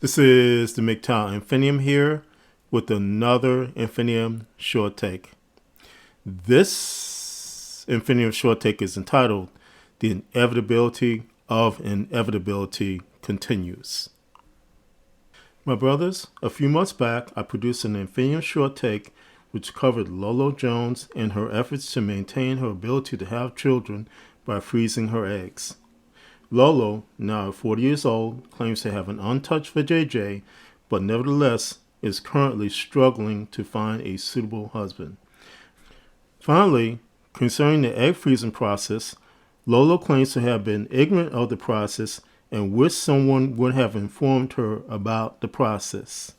This is the MGTOW Infinium here with another Infinium short take. This Infinium short take is entitled The Inevitability of Inevitability Continues. My brothers, a few months back I produced an Infinium short take which covered Lolo Jones and her efforts to maintain her ability to have children by freezing her eggs. Lolo, now 40 years old, claims to have an untouched vajayjay, but nevertheless is currently struggling to find a suitable husband. Finally, concerning the egg freezing process, Lolo claims to have been ignorant of the process and wish someone would have informed her about the process.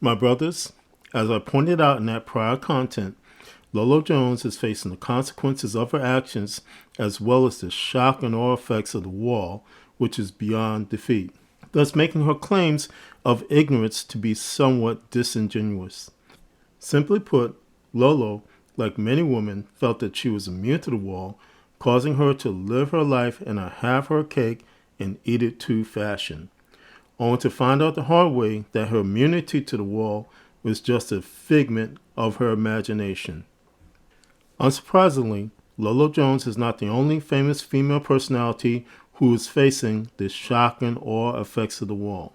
My brothers, as I pointed out in that prior content, Lolo Jones is facing the consequences of her actions as well as the shock and awe effects of the wall, which is beyond defeat, thus making her claims of ignorance to be somewhat disingenuous. Simply put, Lolo, like many women, felt that she was immune to the wall, causing her to live her life in a have her cake and eat it too fashion, only to find out the hard way that her immunity to the wall was just a figment of her imagination. Unsurprisingly, Lolo Jones is not the only famous female personality who is facing the shock and awe effects of the wall.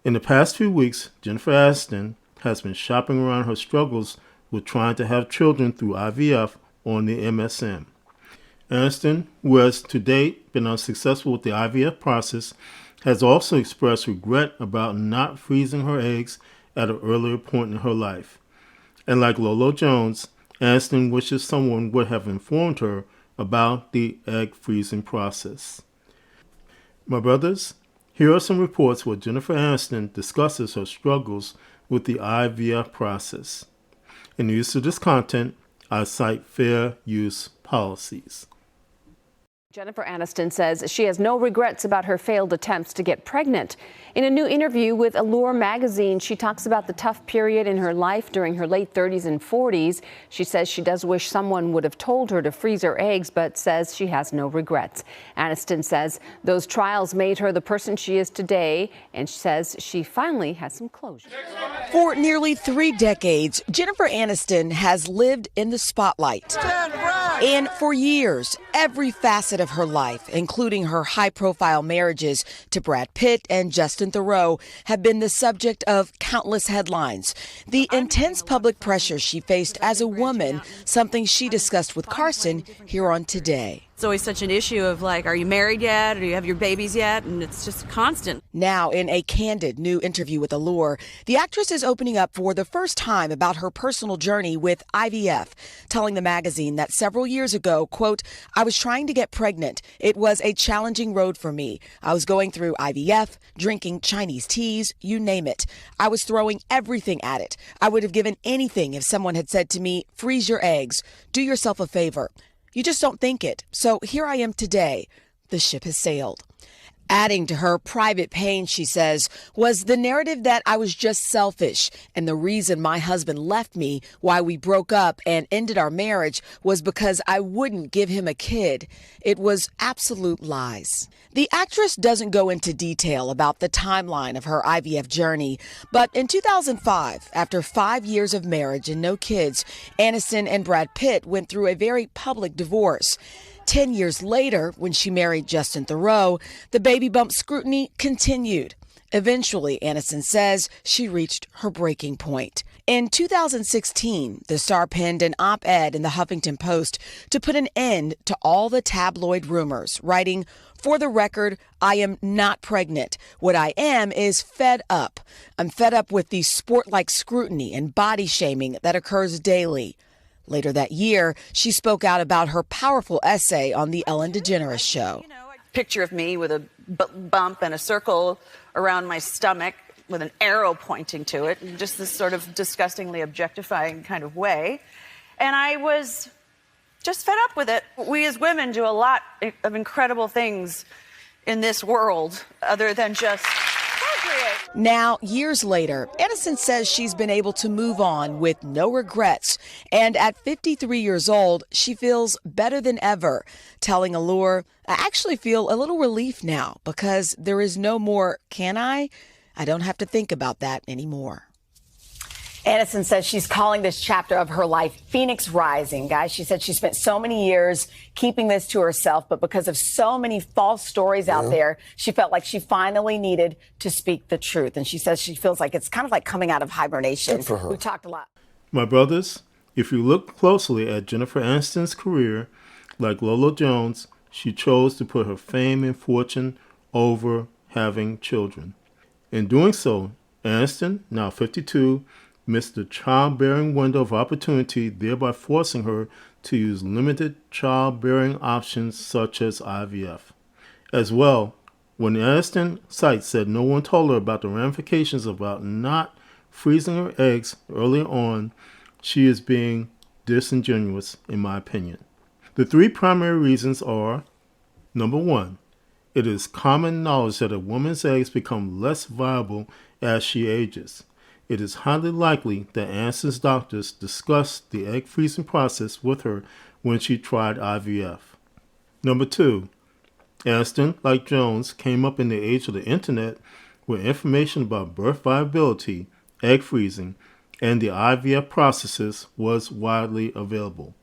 In the past few weeks, Jennifer Aniston has been shopping around her struggles with trying to have children through IVF on the MSM. Aniston, who has to date been unsuccessful with the IVF process, has also expressed regret about not freezing her eggs at an earlier point in her life. And like Lolo Jones, Aniston wishes someone would have informed her about the egg freezing process. My brothers, here are some reports where Jennifer Aniston discusses her struggles with the IVF process. In the use of this content, I cite fair use policies. Jennifer Aniston says she has no regrets about her failed attempts to get pregnant. In a new interview with Allure magazine, she talks about the tough period in her life during her late 30s and 40s. She says she does wish someone would have told her to freeze her eggs, but says she has no regrets. Aniston says those trials made her the person she is today, and says she finally has some closure. For nearly 3 decades, Jennifer Aniston has lived in the spotlight. And for years, every facet of her life, including her high-profile marriages to Brad Pitt and Justin Theroux, have been the subject of countless headlines. The intense public pressure she faced as a woman, something she discussed with Carson here on Today. It's always such an issue of like, are you married yet? Or do you have your babies yet? And it's just constant. Now, in a candid new interview with Allure, the actress is opening up for the first time about her personal journey with IVF, telling the magazine that several years ago, quote, I was trying to get pregnant. It was a challenging road for me. I was going through IVF, drinking Chinese teas, you name it. I was throwing everything at it. I would have given anything if someone had said to me, freeze your eggs, do yourself a favor. You just don't think it. So here I am today. The ship has sailed. Adding to her private pain, she says, was the narrative that I was just selfish. And the reason my husband left me, why we broke up and ended our marriage, was because I wouldn't give him a kid. It was absolute lies. The actress doesn't go into detail about the timeline of her IVF journey, but in 2005, after 5 years of marriage and no kids, Aniston and Brad Pitt went through a very public divorce. 10 years later, when she married Justin Theroux, the baby bump scrutiny continued. Eventually, Aniston says she reached her breaking point. In 2016, the star penned an op-ed in the Huffington Post to put an end to all the tabloid rumors, writing, for the record, I am not pregnant. What I am is fed up. I'm fed up with the sport-like scrutiny and body shaming that occurs daily. Later that year, she spoke out about her powerful essay on The Ellen DeGeneres Show. Picture of me with a bump and a circle around my stomach with an arrow pointing to it, in just this sort of disgustingly objectifying kind of way. And I was just fed up with it. We as women do a lot of incredible things in this world other than just procreate. Now, years later, Aniston says she's been able to move on with no regrets. And at 53 years old, she feels better than ever, telling Allure, I actually feel a little relief now because there is no more, can I I don't have to think about that anymore. Aniston says she's calling this chapter of her life Phoenix Rising, guys. She said she spent so many years keeping this to herself, but because of so many false stories out there, she felt like she finally needed to speak the truth. And she says she feels like it's kind of like coming out of hibernation. Good for her. We talked a lot. My brothers, if you look closely at Jennifer Aniston's career, like Lolo Jones, she chose to put her fame and fortune over having children. In doing so, Aniston, now 52, missed the childbearing window of opportunity, thereby forcing her to use limited childbearing options such as IVF. As well, when Aniston site said no one told her about the ramifications about not freezing her eggs earlier on, she is being disingenuous, in my opinion. The three primary reasons are: number one, it is common knowledge that a woman's eggs become less viable as she ages. It is highly likely that Aniston's doctors discussed the egg freezing process with her when she tried IVF. Number two, Aniston, like Jones, came up in the age of the internet where information about birth viability, egg freezing, and the IVF processes was widely available.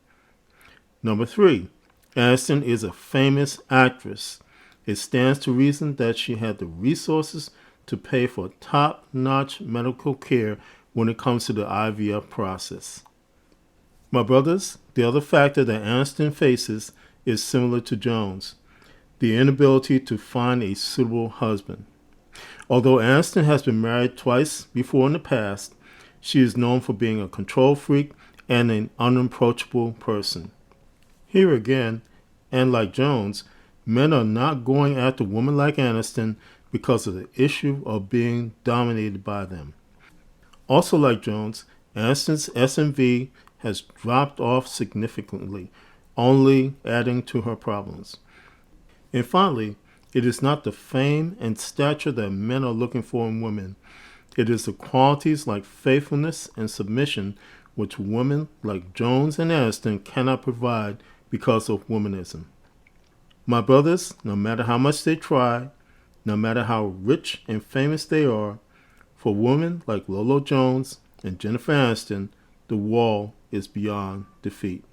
Number three, Aniston is a famous actress. It stands to reason that she had the resources to pay for top-notch medical care when it comes to the IVF process. My brothers, the other factor that Aniston faces is similar to Jones: the inability to find a suitable husband. Although Aniston has been married twice before in the past, she is known for being a control freak and an unapproachable person. Here again, and like Jones, men are not going after women like Aniston because of the issue of being dominated by them. Also like Jones, Aniston's SMV has dropped off significantly, only adding to her problems. And finally, it is not the fame and stature that men are looking for in women. It is the qualities like faithfulness and submission which women like Jones and Aniston cannot provide because of womanism. My brothers, no matter how much they try, no matter how rich and famous they are, for women like Lolo Jones and Jennifer Aniston, the wall is beyond defeat.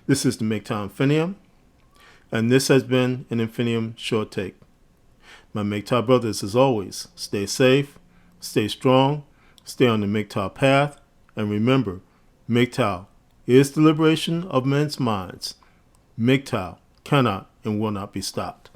This is the MGTOW Infinium, and this has been an Infinium Short Take. My MGTOW brothers, as always, stay safe, stay strong, stay on the MGTOW path, and remember, MGTOW is the liberation of men's minds. MGTOW cannot and will not be stopped.